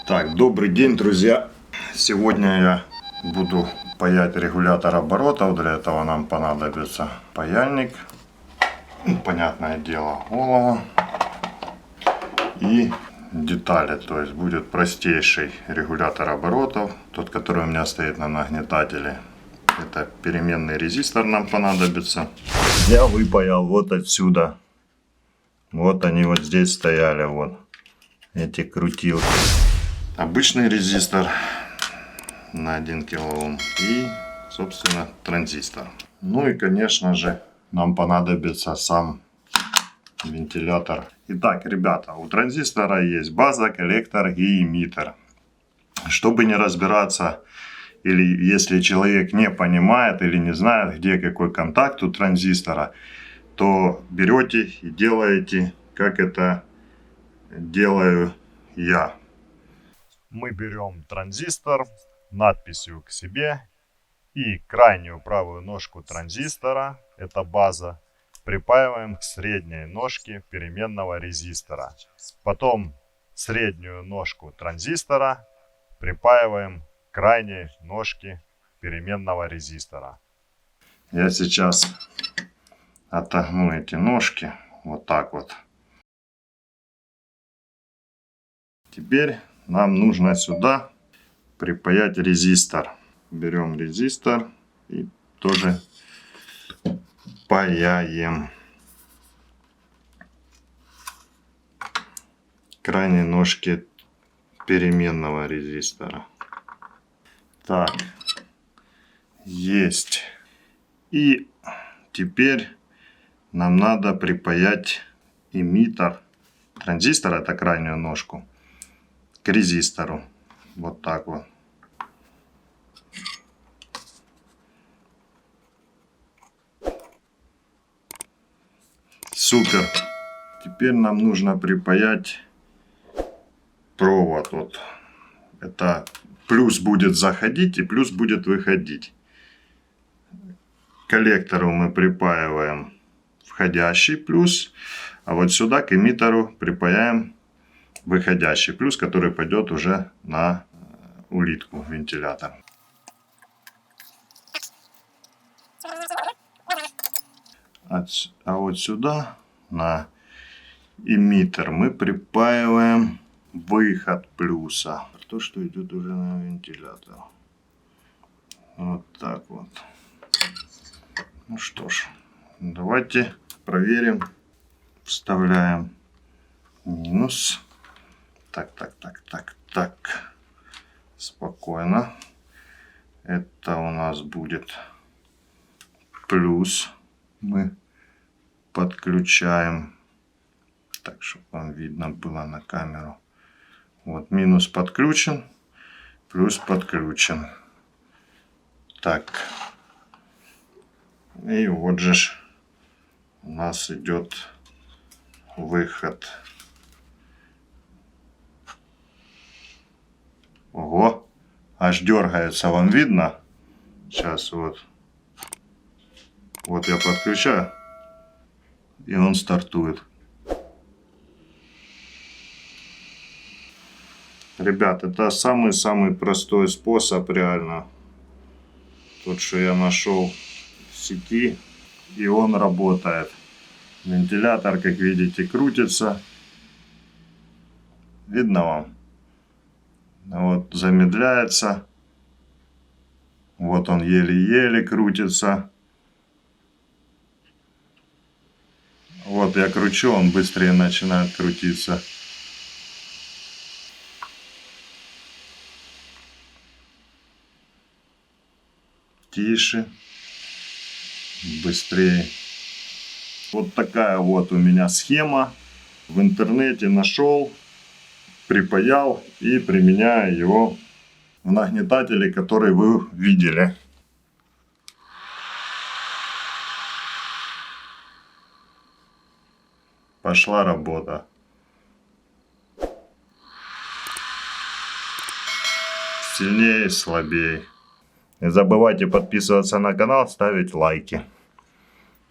Так, добрый день, друзья. Сегодня я буду паять регулятор оборотов. Для этого нам понадобится паяльник, понятное дело, голова и детали. То есть будет простейший регулятор оборотов, тот, который у меня стоит на нагнетателе. Это переменный резистор нам понадобится. Я выпаял вот отсюда. Вот они вот здесь стояли, вот эти крутилки. Обычный резистор на 1 кОм и, собственно, транзистор. Ну и, конечно же, нам понадобится сам вентилятор. Итак, ребята, у транзистора есть база, коллектор и эмиттер. Чтобы не разбираться, или если человек не понимает или не знает, где какой контакт у транзистора, то берете и делаете, как это делаю я. Мы берем транзистор надписью к себе и крайнюю правую ножку транзистора, это база, припаиваем к средней ножке переменного резистора. Потом среднюю ножку транзистора припаиваем к крайней ножке переменного резистора. Я сейчас отогну эти ножки вот так вот. Теперь нам нужно сюда припаять резистор. Берем резистор и тоже паяем крайней ножки переменного резистора. Так, есть. И теперь нам надо припаять эмиттер транзистора, это крайнюю ножку, к резистору. Вот так вот. Супер. Теперь нам нужно припаять провод. Вот. Это плюс будет заходить и плюс будет выходить. К коллектору мы припаиваем входящий плюс, а вот сюда к эмиттеру припаяем выходящий плюс, который пойдет уже на улитку вентилятор. А вот сюда на эмиттер мы припаиваем выход плюса, то, что идет уже на вентилятор. Вот так вот. Ну что ж, давайте проверим. Вставляем минус. Так. Спокойно. Это у нас будет плюс. Мы подключаем. Так, чтобы вам видно было на камеру. Вот минус подключен. Плюс подключен. Так. И вот же у нас идет выход. Ого, аж дергается, вам видно? Сейчас вот. Вот я подключаю, и он стартует. Ребят, это самый-самый простой способ реально. Тот, что я нашел в сети, и он работает. Вентилятор, как видите, крутится. Видно вам? Вот замедляется. Вот он еле-еле крутится. Вот я кручу, он быстрее начинает крутиться. Тише. Быстрее. Вот такая вот у меня схема. В интернете нашел, припаял и применяю его в нагнетателе, который вы видели. Пошла работа. Сильнее, слабее. Не забывайте подписываться на канал, ставить лайки.